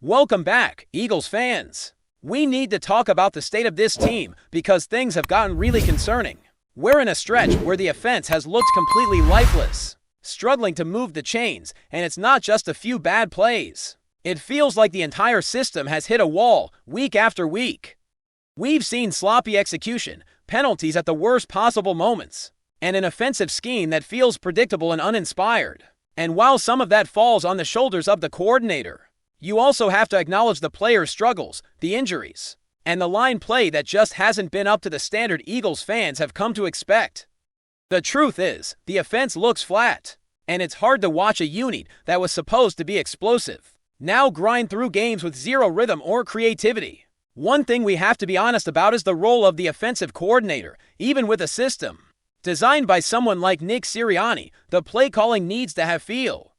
Welcome back, Eagles fans. We need to talk about the state of this team because things have gotten really concerning. We're in a stretch where the offense has looked completely lifeless, struggling to move the chains, and it's not just a few bad plays. It feels like the entire system has hit a wall week after week. We've seen sloppy execution, penalties at the worst possible moments, and an offensive scheme that feels predictable and uninspired. And while some of that falls on the shoulders of the coordinator, you also have to acknowledge the players' struggles, the injuries, and the line play that just hasn't been up to the standard Eagles fans have come to expect. The truth is, the offense looks flat, and it's hard to watch a unit that was supposed to be explosive now grind through games with zero rhythm or creativity. One thing we have to be honest about is the role of the offensive coordinator. Even with a system designed by someone like Nick Sirianni, the play calling needs to have feel,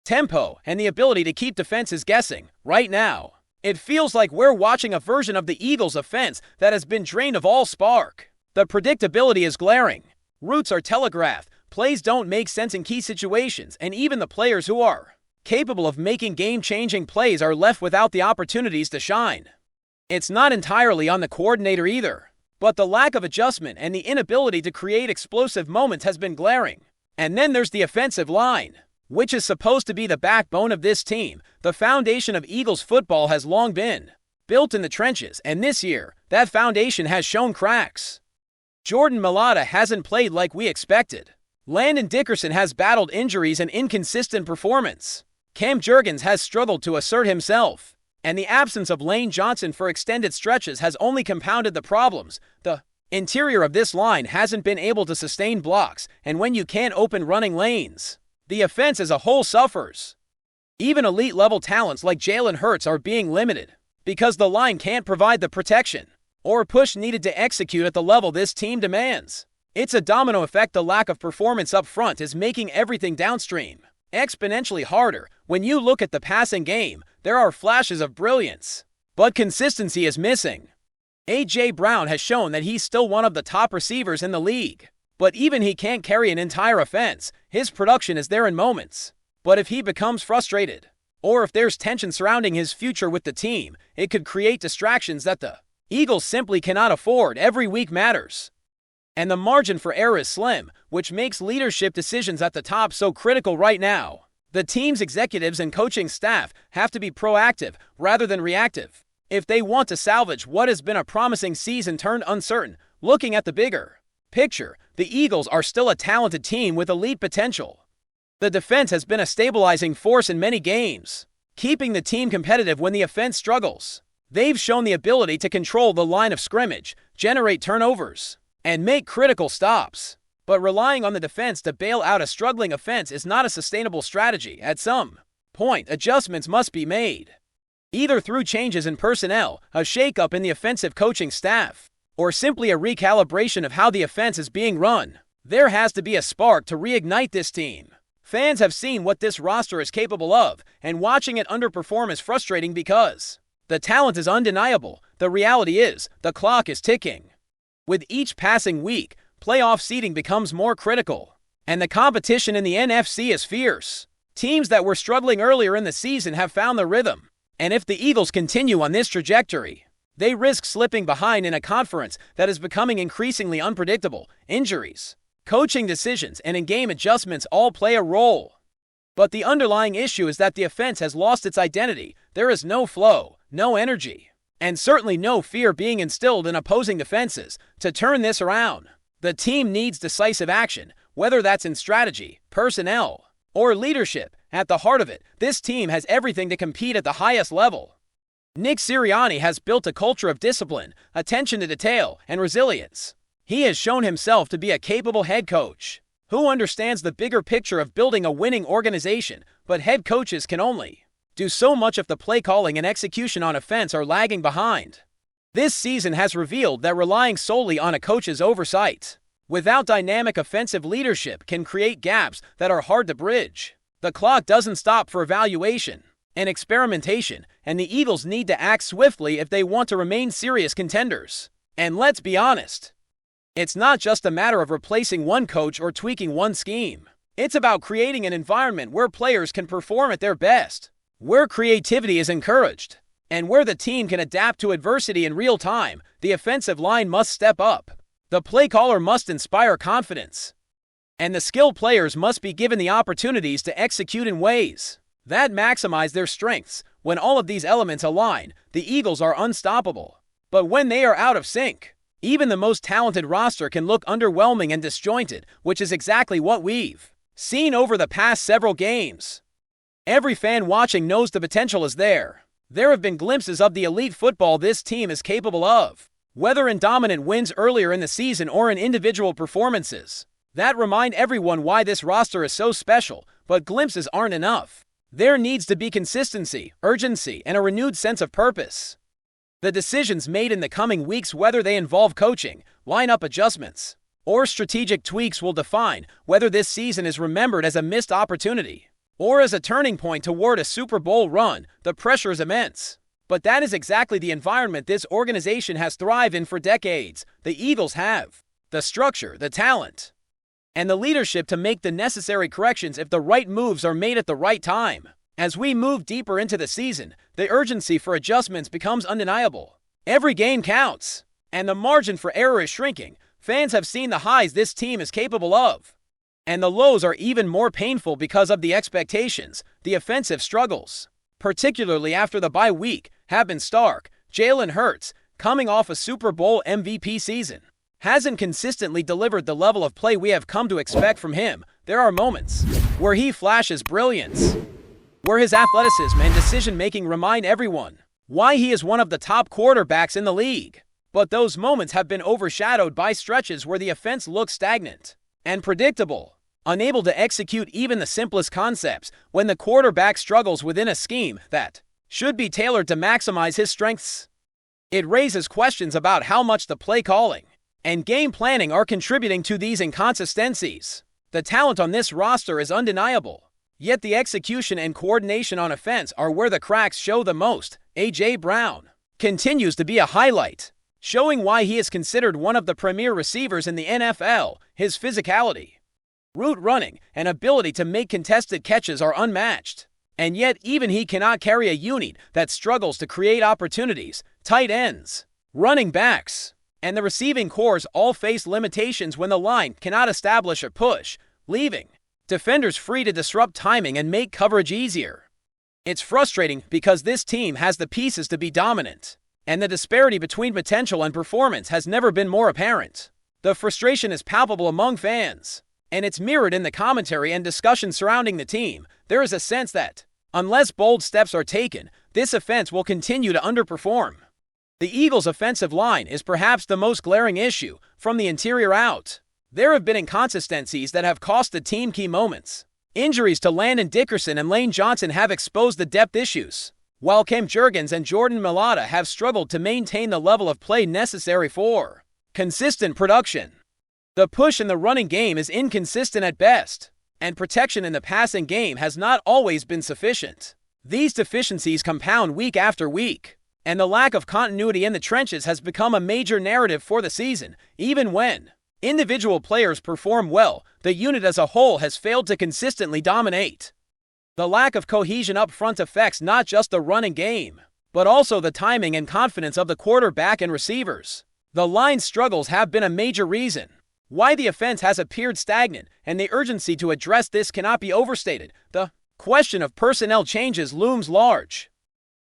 tempo, and the ability to keep defenses guessing. Right now, it feels like we're watching a version of the Eagles' offense that has been drained of all spark. The predictability is glaring. Routes are telegraphed, plays don't make sense in key situations, and even the players who are capable of making game-changing plays are left without the opportunities to shine. It's not entirely on the coordinator either, but the lack of adjustment and the inability to create explosive moments has been glaring. And then there's the offensive line, which is supposed to be the backbone of this team. The foundation of Eagles football has long been built in the trenches, and this year, that foundation has shown cracks. Jordan Mailata hasn't played like we expected. Landon Dickerson has battled injuries and inconsistent performance. Cam Jurgens has struggled to assert himself, and the absence of Lane Johnson for extended stretches has only compounded the problems. The interior of this line hasn't been able to sustain blocks, and when you can't open running lanes, the offense as a whole suffers. Even elite-level talents like Jalen Hurts are being limited because the line can't provide the protection or push needed to execute at the level this team demands. It's a domino effect. The lack of performance up front is making everything downstream exponentially harder. When you look at the passing game, there are flashes of brilliance, but consistency is missing. A.J. Brown has shown that he's still one of the top receivers in the league, but even he can't carry an entire offense. His production is there in moments, but if he becomes frustrated, or if there's tension surrounding his future with the team, it could create distractions that the Eagles simply cannot afford. Every week matters, and the margin for error is slim, which makes leadership decisions at the top so critical right now. The team's executives and coaching staff have to be proactive rather than reactive if they want to salvage what has been a promising season turned uncertain. Looking at the bigger picture, the Eagles are still a talented team with elite potential. The defense has been a stabilizing force in many games, keeping the team competitive when the offense struggles. They've shown the ability to control the line of scrimmage, generate turnovers, and make critical stops. But relying on the defense to bail out a struggling offense is not a sustainable strategy. At some point, adjustments must be made, either through changes in personnel, a shakeup in the offensive coaching staff, or simply a recalibration of how the offense is being run. There has to be a spark to reignite this team. Fans have seen what this roster is capable of, and watching it underperform is frustrating because the talent is undeniable. The reality is, the clock is ticking. With each passing week, playoff seeding becomes more critical, and the competition in the NFC is fierce. Teams that were struggling earlier in the season have found the rhythm, and if the Eagles continue on this trajectory, they risk slipping behind in a conference that is becoming increasingly unpredictable. Injuries, coaching decisions, and in-game adjustments all play a role. But the underlying issue is that the offense has lost its identity. There is no flow, no energy, and certainly no fear being instilled in opposing defenses. To turn this around, the team needs decisive action, whether that's in strategy, personnel, or leadership. At the heart of it, this team has everything to compete at the highest level. Nick Sirianni has built a culture of discipline, attention to detail, and resilience. He has shown himself to be a capable head coach who understands the bigger picture of building a winning organization, but head coaches can only do so much if the play calling and execution on offense are lagging behind. This season has revealed that relying solely on a coach's oversight without dynamic offensive leadership can create gaps that are hard to bridge. The clock doesn't stop for evaluation and experimentation, and the Eagles need to act swiftly if they want to remain serious contenders. And let's be honest, it's not just a matter of replacing one coach or tweaking one scheme. It's about creating an environment where players can perform at their best. where creativity is encouraged, and where the team can adapt to adversity in real time, the offensive line must step up. The play caller must inspire confidence, and the skilled players must be given the opportunities to execute in ways that maximize their strengths. When all of these elements align, the Eagles are unstoppable. But when they are out of sync, even the most talented roster can look underwhelming and disjointed, which is exactly what we've seen over the past several games. Every fan watching knows the potential is there. There have been glimpses of the elite football this team is capable of, whether in dominant wins earlier in the season or in individual performances that remind everyone why this roster is so special. But glimpses aren't enough. There needs to be consistency, urgency, and a renewed sense of purpose. The decisions made in the coming weeks, whether they involve coaching, lineup adjustments, or strategic tweaks, will define whether this season is remembered as a missed opportunity or as a turning point toward a Super Bowl run. The pressure is immense, but that is exactly the environment this organization has thrived in for decades. The Eagles have the structure, the talent, and the leadership to make the necessary corrections if the right moves are made at the right time. As we move deeper into the season, the urgency for adjustments becomes undeniable. Every game counts, and the margin for error is shrinking. Fans have seen the highs this team is capable of, and the lows are even more painful because of the expectations. The offensive struggles, particularly after the bye week, have been stark. Jalen Hurts, coming off a Super Bowl MVP season, hasn't consistently delivered the level of play we have come to expect from him. There are moments where he flashes brilliance, where his athleticism and decision-making remind everyone why he is one of the top quarterbacks in the league. But those moments have been overshadowed by stretches where the offense looks stagnant and predictable, unable to execute even the simplest concepts. When the quarterback struggles within a scheme that should be tailored to maximize his strengths, it raises questions about how much the play calling and game planning are contributing to these inconsistencies. The talent on this roster is undeniable, yet the execution and coordination on offense are where the cracks show the most. A.J. Brown continues to be a highlight, showing why he is considered one of the premier receivers in the NFL. His physicality, route running, and ability to make contested catches are unmatched. And yet even he cannot carry a unit that struggles to create opportunities. Tight ends, running backs, and the receiving cores all face limitations when the line cannot establish a push, leaving defenders free to disrupt timing and make coverage easier. It's frustrating because this team has the pieces to be dominant, and the disparity between potential and performance has never been more apparent. The frustration is palpable among fans, and it's mirrored in the commentary and discussion surrounding the team. There is a sense that, unless bold steps are taken, this offense will continue to underperform. The Eagles' offensive line is perhaps the most glaring issue. From the interior out, there have been inconsistencies that have cost the team key moments. Injuries to Landon Dickerson and Lane Johnson have exposed the depth issues, while Cam Jurgens and Jordan Mailata have struggled to maintain the level of play necessary for consistent production. The push in the running game is inconsistent at best, and protection in the passing game has not always been sufficient. These deficiencies compound week after week, and the lack of continuity in the trenches has become a major narrative for the season. Even when individual players perform well, the unit as a whole has failed to consistently dominate. The lack of cohesion up front affects not just the running game, but also the timing and confidence of the quarterback and receivers. The line's struggles have been a major reason why the offense has appeared stagnant, and the urgency to address this cannot be overstated. The question of personnel changes looms large.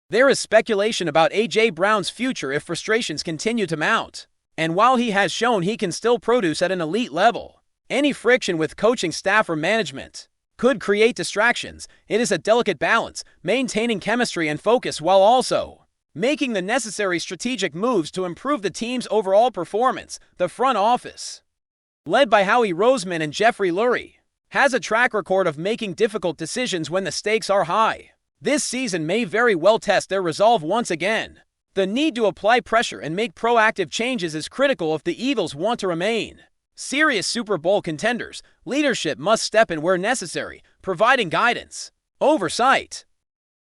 There is speculation about A.J. Brown's future if frustrations continue to mount, and while he has shown he can still produce at an elite level, any friction with coaching staff or management could create distractions. It is a delicate balance, maintaining chemistry and focus while also making the necessary strategic moves to improve the team's overall performance. The front office, led by ROSEMAN and Jeffrey Lurie, has a track record of making difficult decisions when the stakes are high. This season may very well test their resolve once again. The need to apply pressure and make proactive changes is critical if the Eagles want to remain serious Super Bowl contenders. Leadership must step in where necessary, providing guidance, oversight,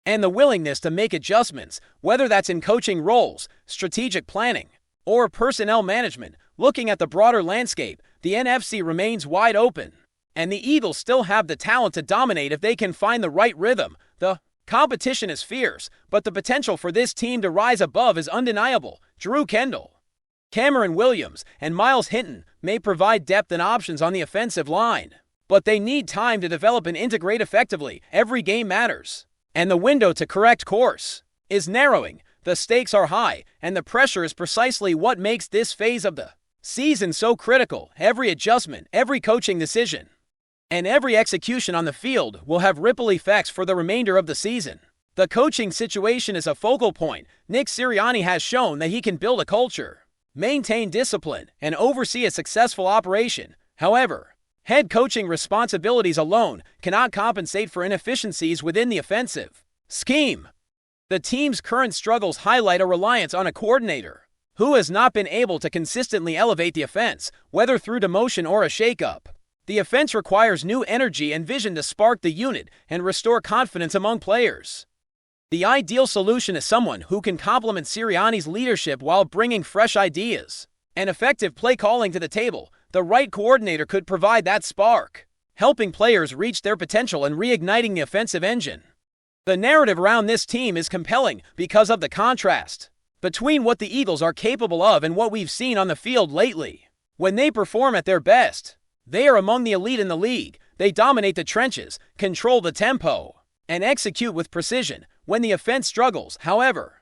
and the willingness to make adjustments, whether that's in coaching roles, strategic planning, or personnel management. Looking at the broader landscape, the NFC remains wide open, and the Eagles still have the talent to dominate if they can find the right rhythm. The Competition is fierce, but the potential for this team to rise above is undeniable. Drew Kendall, Cameron Williams, and Miles Hinton may provide depth and options on the offensive line, but they need time to develop and integrate effectively. Every game matters, and the window to correct course is narrowing. The stakes are high, and the pressure is precisely what makes this phase of the season so critical. Every adjustment, every coaching decision, and every execution on the field will have ripple effects for the remainder of the season. The coaching situation is a focal point. Nick Sirianni has shown that he can build a culture, maintain discipline, and oversee a successful operation. However, head coaching responsibilities alone cannot compensate for inefficiencies within the offensive scheme. The team's current struggles highlight a reliance on a coordinator who has not been able to consistently elevate the offense, whether through demotion or a shakeup. The offense requires new energy and vision to spark the unit and restore confidence among players. The ideal solution is someone who can complement Sirianni's leadership while bringing fresh ideas and effective play calling to the table. The right coordinator could provide that spark, helping players reach their potential and reigniting the offensive engine. The narrative around this team is compelling because of the contrast between what the Eagles are capable of and what we've seen on the field lately. When they perform at their best, they are among the elite in the league. They dominate the trenches, control the tempo, and execute with precision. When the offense struggles, however,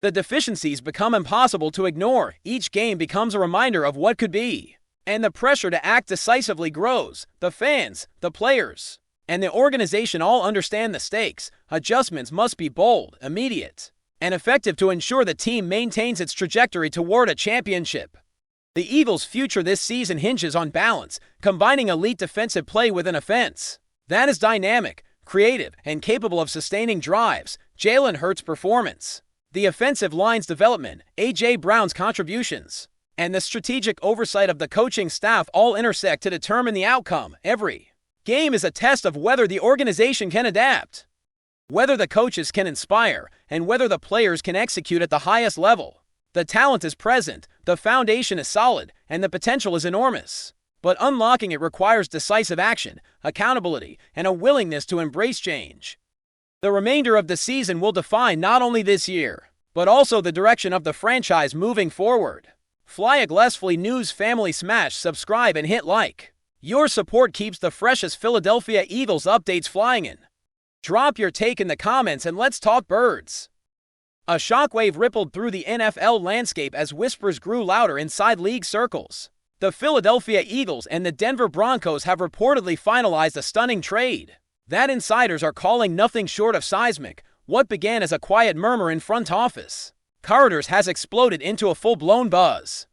the deficiencies become impossible to ignore. Each game becomes a reminder of what could be, and the pressure to act decisively grows. The fans, the players, and the organization all understand the stakes. Adjustments must be bold, immediate, and effective to ensure the team maintains its trajectory toward a championship. The Eagles' future this season hinges on balance, combining elite defensive play with an offense that is dynamic, creative, and capable of sustaining drives. Jalen Hurts' performance, the offensive line's development, A.J. Brown's contributions, and the strategic oversight of the coaching staff all intersect to determine the outcome. Every game is a test of whether the organization can adapt, whether the coaches can inspire, and whether the players can execute at the highest level. The talent is present, the foundation is solid, and the potential is enormous. But unlocking it requires decisive action, accountability, and a willingness to embrace change. The remainder of the season will define not only this year, but also the direction of the franchise moving forward. FlyEaglesFly News family, smash subscribe and hit like. Your support keeps the freshest Philadelphia Eagles updates flying in. Drop your take in the comments and let's talk birds. A shockwave rippled through the NFL landscape as whispers grew louder inside league circles. The Philadelphia Eagles and the Denver Broncos have reportedly finalized a stunning trade that insiders are calling nothing short of seismic. What began as a quiet murmur in front office corridors has exploded into a full-blown buzz,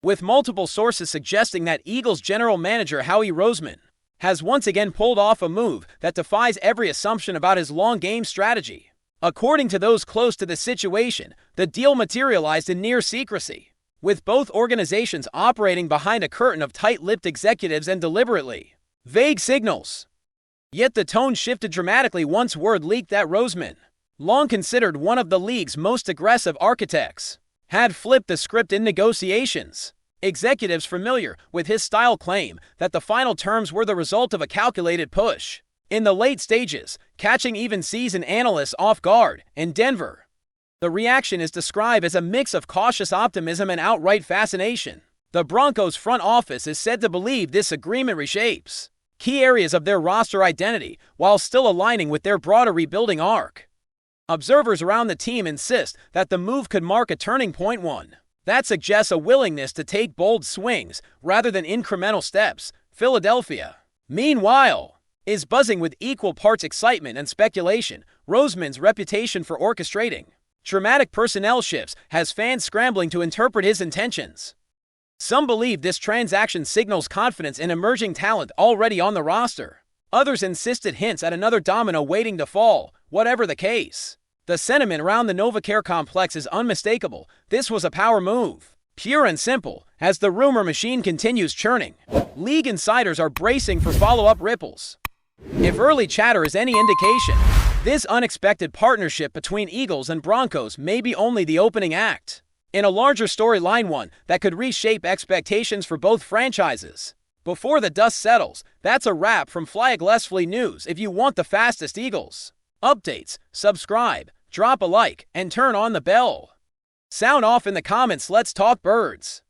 with multiple sources suggesting that Eagles general manager Howie Roseman has once again pulled off a move that defies every assumption about his long-game strategy. According to those close to the situation, the deal materialized in near secrecy, with both organizations operating behind a curtain of tight-lipped executives and deliberately vague signals. Yet the tone shifted dramatically once word leaked that Roseman, long considered one of the league's most aggressive architects, had flipped the script in negotiations. Executives familiar with his style claim that the final terms were the result of a calculated push in the late stages, catching even seasoned analysts off guard. In Denver, the reaction is described as a mix of cautious optimism and outright fascination. The Broncos front office is said to believe this agreement reshapes key areas of their roster identity while still aligning with their broader rebuilding arc. Observers around the team insist that the move could mark a turning point, one that suggests a willingness to take bold swings rather than incremental steps. Philadelphia, meanwhile, is buzzing with equal parts excitement and speculation. Roseman's reputation for orchestrating dramatic personnel shifts has fans scrambling to interpret his intentions. Some believe this transaction signals confidence in emerging talent already on the roster. Others insisted hints at another domino waiting to fall. Whatever the case, the sentiment around the NovaCare complex is unmistakable. This was a power move, pure and simple. As the rumor machine continues churning, league insiders are bracing for follow-up ripples. If early chatter is any indication, this unexpected partnership between Eagles and Broncos may be only the opening act in a larger storyline, one that could reshape expectations for both franchises. Before the dust settles, that's a wrap from FlyEaglesFly News. If you want the fastest Eagles updates, subscribe, drop a like, and turn on the bell. Sound off in the comments. Let's talk birds.